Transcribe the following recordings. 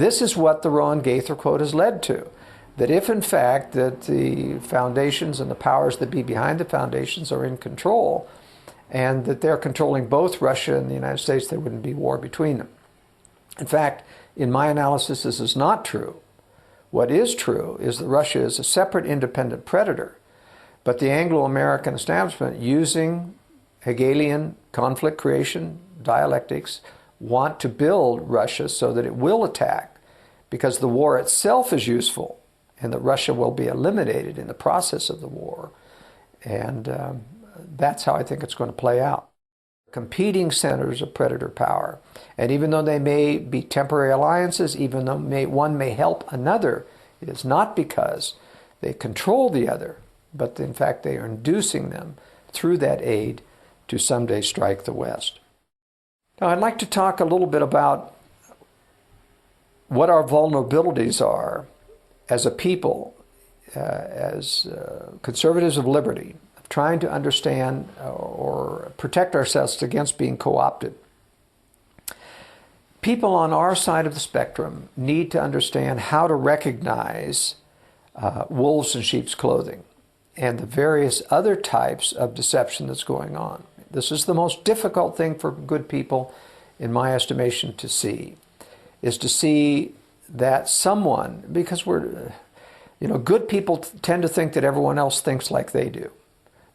This is what the Rowan-Gaither quote has led to. That if in fact that the foundations and the powers that be behind the foundations are in control, and that they're controlling both Russia and the United States, there wouldn't be war between them. In fact, in my analysis, this is not true. What is true is that Russia is a separate independent predator, but the Anglo-American establishment, using Hegelian conflict creation dialectics, want to build Russia so that it will attack, because the war itself is useful and that Russia will be eliminated in the process of the war. And that's how I think it's going to play out. Competing centers of predator power. And even though they may be temporary alliances, even though one may help another, it is not because they control the other, but in fact they are inducing them through that aid to someday strike the West. Now I'd like to talk a little bit about what our vulnerabilities are as a people, as conservatives of liberty, trying to understand or protect ourselves against being co-opted. People on our side of the spectrum need to understand how to recognize wolves in sheep's clothing and the various other types of deception that's going on. This is the most difficult thing for good people, in my estimation, to see, is to see that someone, because good people tend to think that everyone else thinks like they do.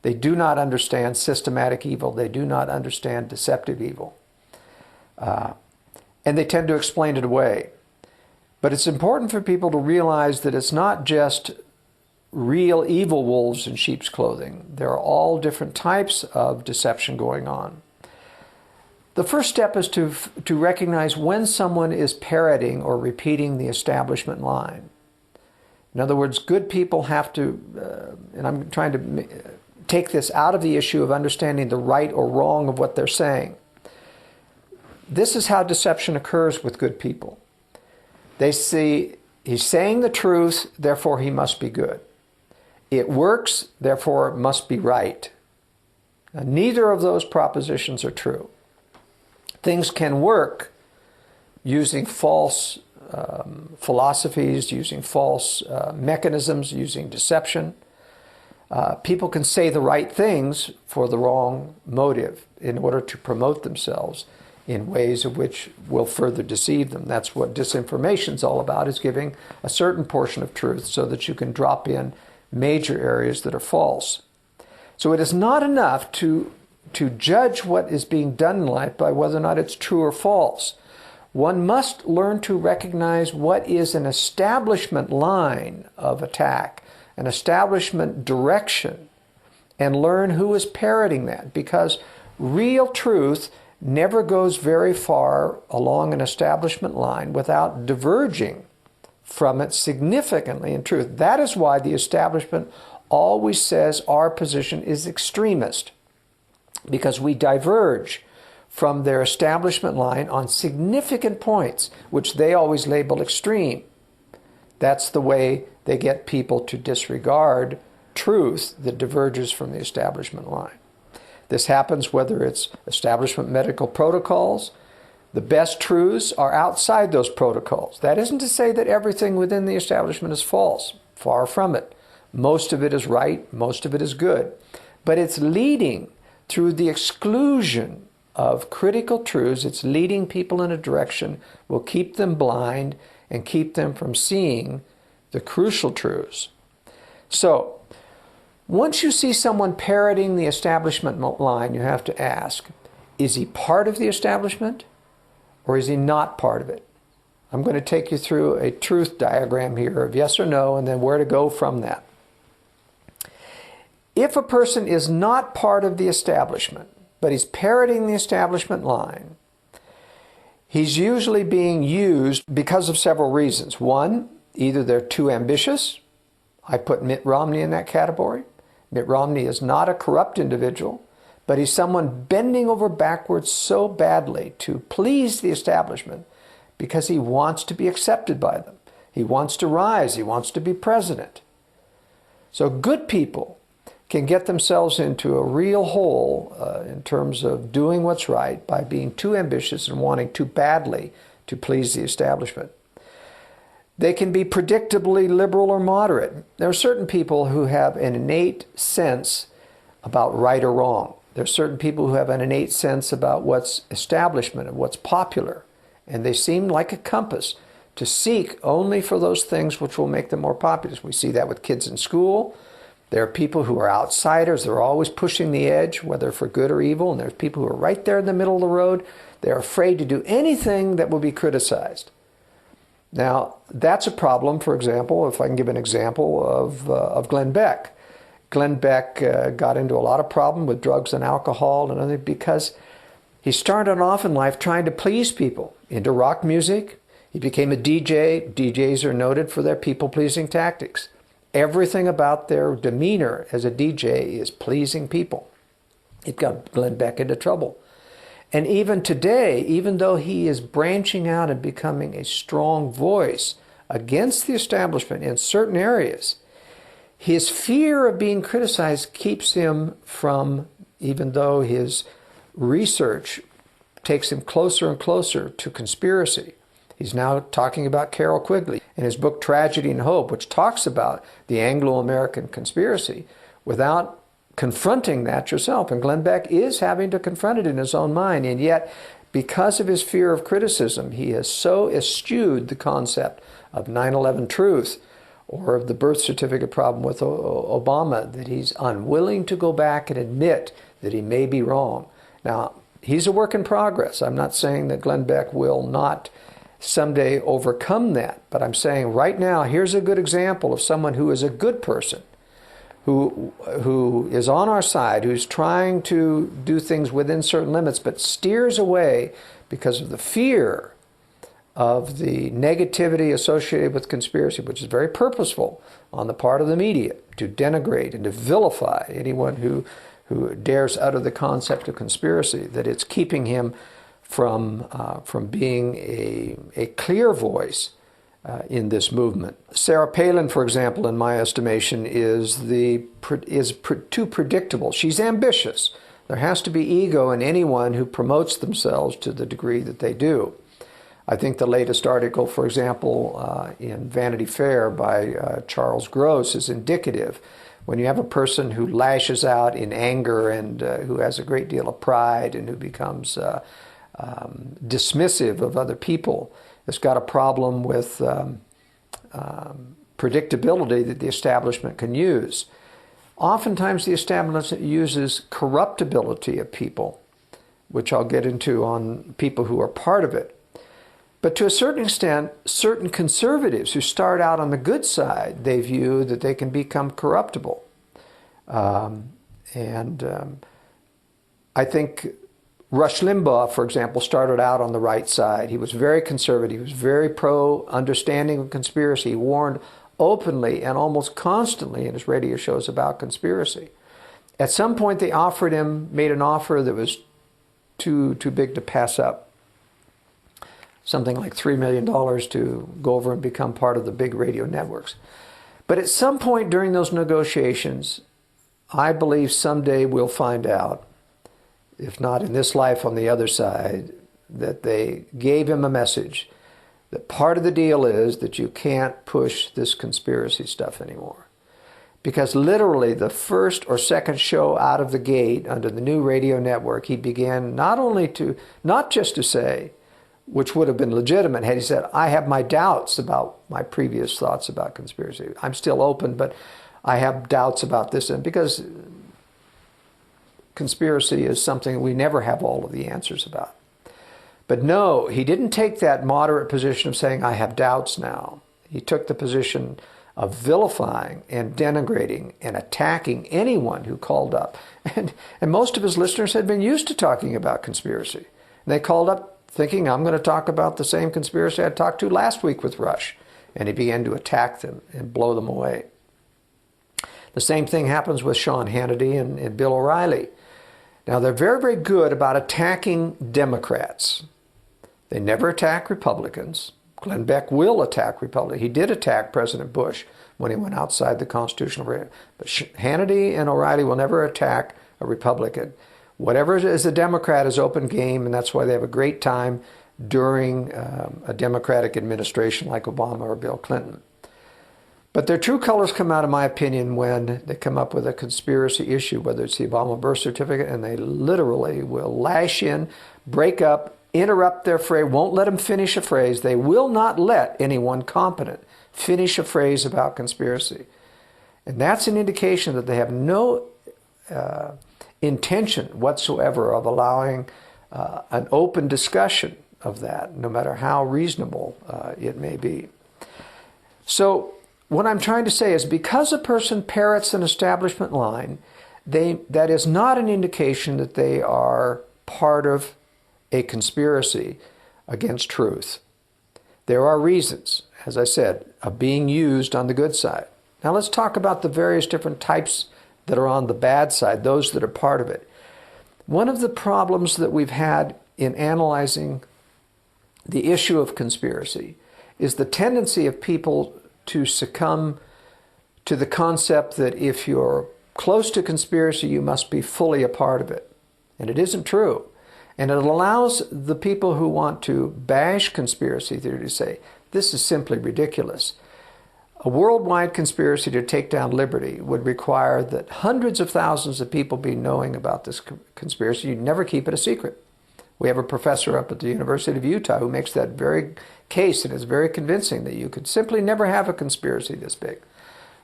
They do not understand systematic evil. They do not understand deceptive evil. And they tend to explain it away. But it's important for people to realize that it's not just real evil wolves in sheep's clothing. There are all different types of deception going on. The first step is to recognize when someone is parroting or repeating the establishment line. In other words, good people have to, and I'm trying to take this out of the issue of understanding the right or wrong of what they're saying. This is how deception occurs with good people. They see he's saying the truth, therefore he must be good. It works, therefore it must be right. Now, neither of those propositions are true. Things can work using false philosophies, using false mechanisms, using deception. People can say the right things for the wrong motive in order to promote themselves in ways of which will further deceive them. That's what disinformation is all about, is giving a certain portion of truth so that you can drop in major areas that are false. So it is not enough to judge what is being done in life by whether or not it's true or false. One must learn to recognize what is an establishment line of attack, an establishment direction, and learn who is parroting that, because real truth never goes very far along an establishment line without diverging from it significantly in truth. That is why the establishment always says our position is extremist, because we diverge from their establishment line on significant points, which they always label extreme. That's the way they get people to disregard truth that diverges from the establishment line. This happens whether it's establishment medical protocols. The best truths are outside those protocols. That isn't to say that everything within the establishment is false. Far from it. Most of it is right, most of it is good. But it's leading through the exclusion of critical truths, it's leading people in a direction will keep them blind and keep them from seeing the crucial truths. So, once you see someone parroting the establishment line, you have to ask, is he part of the establishment or is he not part of it? I'm going to take you through a truth diagram here of yes or no and then where to go from that. If a person is not part of the establishment, but he's parroting the establishment line, he's usually being used because of several reasons. One, either they're too ambitious. I put Mitt Romney in that category. Mitt Romney is not a corrupt individual, but he's someone bending over backwards so badly to please the establishment because he wants to be accepted by them. He wants to rise. He wants to be president. So good people can get themselves into a real hole in terms of doing what's right by being too ambitious and wanting too badly to please the establishment. They can be predictably liberal or moderate. There are certain people who have an innate sense about right or wrong. There are certain people who have an innate sense about what's establishment and what's popular. And they seem like a compass to seek only for those things which will make them more popular. We see that with kids in school. There are people who are outsiders. They're always pushing the edge, whether for good or evil. And there's people who are right there in the middle of the road. They're afraid to do anything that will be criticized. Now, that's a problem, for example, if I can give an example of Glenn Beck. Glenn Beck got into a lot of problem with drugs and alcohol and other because he started off in life trying to please people, into rock music. He became a DJ. DJs are noted for their people-pleasing tactics. Everything about their demeanor as a DJ is pleasing people. It got Glenn Beck into trouble. And even today, even though he is branching out and becoming a strong voice against the establishment in certain areas, his fear of being criticized keeps him from, even though his research takes him closer and closer to conspiracy. He's now talking about Carroll Quigley in his book Tragedy and Hope, which talks about the Anglo-American conspiracy without confronting that yourself. And Glenn Beck is having to confront it in his own mind. And yet, because of his fear of criticism, he has so eschewed the concept of 9/11 truth or of the birth certificate problem with Obama that he's unwilling to go back and admit that he may be wrong. Now, he's a work in progress. I'm not saying that Glenn Beck will not someday overcome that, but I'm saying right now, here's a good example of someone who is a good person, who is on our side, who's trying to do things within certain limits, but steers away because of the fear of the negativity associated with conspiracy, which is very purposeful on the part of the media to denigrate and to vilify anyone who dares utter the concept of conspiracy, that it's keeping him from being a clear voice in this movement. Sarah Palin, for example, in my estimation, is too predictable. She's ambitious. There has to be ego in anyone who promotes themselves to the degree that they do. I think the latest article, for example, in Vanity Fair by Charles Gross is indicative. When you have a person who lashes out in anger and who has a great deal of pride and who becomes dismissive of other people, has got a problem with predictability that the establishment can use. Oftentimes the establishment uses corruptibility of people, which I'll get into on people who are part of it. But to a certain extent, certain conservatives who start out on the good side, they view that they can become corruptible. I think Rush Limbaugh, for example, started out on the right side. He was very conservative. He was very pro-understanding of conspiracy. He warned openly and almost constantly in his radio shows about conspiracy. At some point, they made an offer that was too big to pass up. Something like $3 million to go over and become part of the big radio networks. But at some point during those negotiations, I believe someday we'll find out, if not in this life, on the other side, that they gave him a message that part of the deal is that you can't push this conspiracy stuff anymore. Because literally the first or second show out of the gate under the new radio network, he began not just to say, which would have been legitimate had he said, I have my doubts about my previous thoughts about conspiracy. I'm still open, but I have doubts about this. And because conspiracy is something we never have all of the answers about. But no, he didn't take that moderate position of saying, I have doubts now. He took the position of vilifying and denigrating and attacking anyone who called up. And most of his listeners had been used to talking about conspiracy. And they called up thinking, I'm going to talk about the same conspiracy I talked to last week with Rush. And he began to attack them and blow them away. The same thing happens with Sean Hannity and Bill O'Reilly. Now, they're very, very good about attacking Democrats. They never attack Republicans. Glenn Beck will attack Republicans. He did attack President Bush when he went outside the constitutional right. But Hannity and O'Reilly will never attack a Republican. Whatever is a Democrat is open game, and that's why they have a great time during a Democratic administration like Obama or Bill Clinton. But their true colors come out, in my opinion, when they come up with a conspiracy issue, whether it's the Obama birth certificate, and they literally will lash in, break up, interrupt their phrase, won't let them finish a phrase. They will not let anyone competent finish a phrase about conspiracy. And that's an indication that they have no intention whatsoever of allowing an open discussion of that, no matter how reasonable it may be. So what I'm trying to say is, because a person parrots an establishment line, that is not an indication that they are part of a conspiracy against truth. There are reasons, as I said, of being used on the good side. Now let's talk about the various different types that are on the bad side, those that are part of it. One of the problems that we've had in analyzing the issue of conspiracy is the tendency of people to succumb to the concept that if you're close to conspiracy, you must be fully a part of it. And it isn't true. And it allows the people who want to bash conspiracy theory to say, this is simply ridiculous. A worldwide conspiracy to take down liberty would require that hundreds of thousands of people be knowing about this conspiracy. You'd never keep it a secret. We have a professor up at the University of Utah who makes that very case, and it's very convincing, that you could simply never have a conspiracy this big.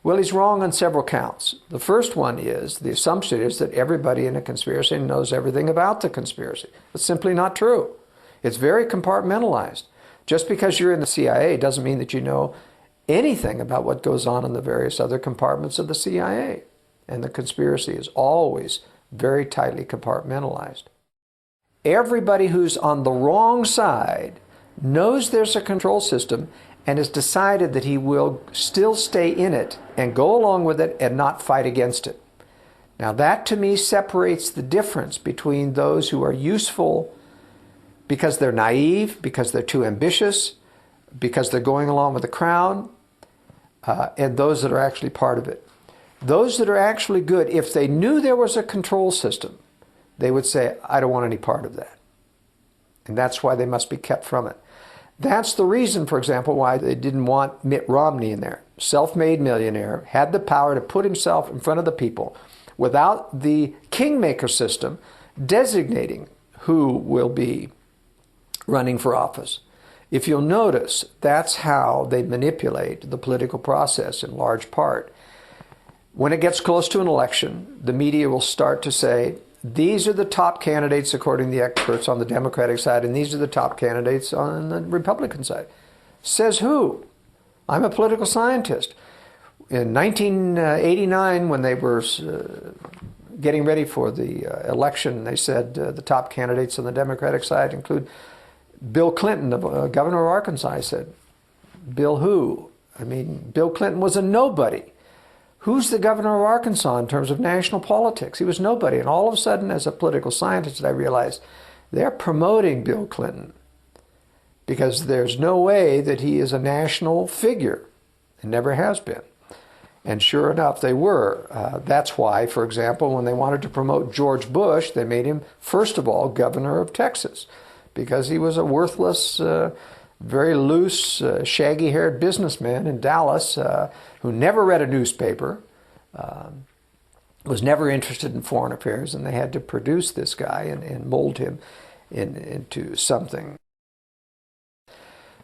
Well, he's wrong on several counts. The first one is, the assumption is that everybody in a conspiracy knows everything about the conspiracy. It's simply not true. It's very compartmentalized. Just because you're in the CIA doesn't mean that you know anything about what goes on in the various other compartments of the CIA. And the conspiracy is always very tightly compartmentalized. Everybody who's on the wrong side knows there's a control system and has decided that he will still stay in it and go along with it and not fight against it. Now that, to me, separates the difference between those who are useful because they're naive, because they're too ambitious, because they're going along with the crowd, and those that are actually part of it. Those that are actually good, if they knew there was a control system, they would say, I don't want any part of that. And that's why they must be kept from it. That's the reason, for example, why they didn't want Mitt Romney in there. Self-made millionaire, had the power to put himself in front of the people without the kingmaker system designating who will be running for office. If you'll notice, that's how they manipulate the political process in large part. When it gets close to an election, the media will start to say, these are the top candidates according to the experts on the Democratic side, and these are the top candidates on the Republican side. Says who? I'm a political scientist. In 1989, when they were getting ready for the election, they said the top candidates on the Democratic side include Bill Clinton, the governor of Arkansas. I said, Bill who? I mean, Bill Clinton was a nobody. Who's the governor of Arkansas in terms of national politics? He was nobody. And all of a sudden, as a political scientist, I realized they're promoting Bill Clinton because there's no way that he is a national figure and never has been. And sure enough, they were. That's why, for example, when they wanted to promote George Bush, they made him, first of all, governor of Texas, because he was a worthless, very loose, shaggy-haired businessman in Dallas who never read a newspaper, was never interested in foreign affairs, and they had to produce this guy and mold him into something.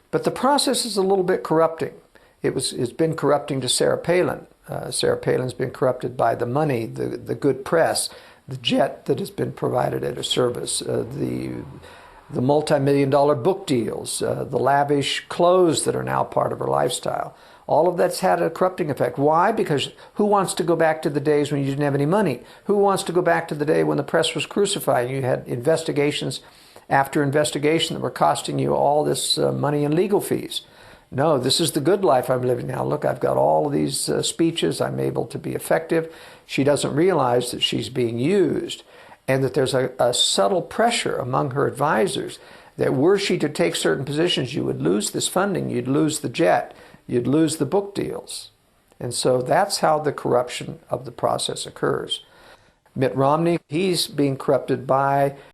But the process is a little bit corrupting. It's been corrupting to Sarah Palin. Sarah Palin's been corrupted by the money, the good press, the jet that has been provided at her service, the multi-million-dollar book deals, the lavish clothes that are now part of her lifestyle. All of that's had a corrupting effect. Why? Because who wants to go back to the days when you didn't have any money? Who wants to go back to the day when the press was crucified and you had investigations after investigation that were costing you all this money and legal fees? No, this is the good life I'm living now. Look, I've got all of these speeches. I'm able to be effective. She doesn't realize that she's being used, and that there's a subtle pressure among her advisors that were she to take certain positions, you would lose this funding, you'd lose the jet, you'd lose the book deals. And so that's how the corruption of the process occurs. Mitt Romney, he's being corrupted by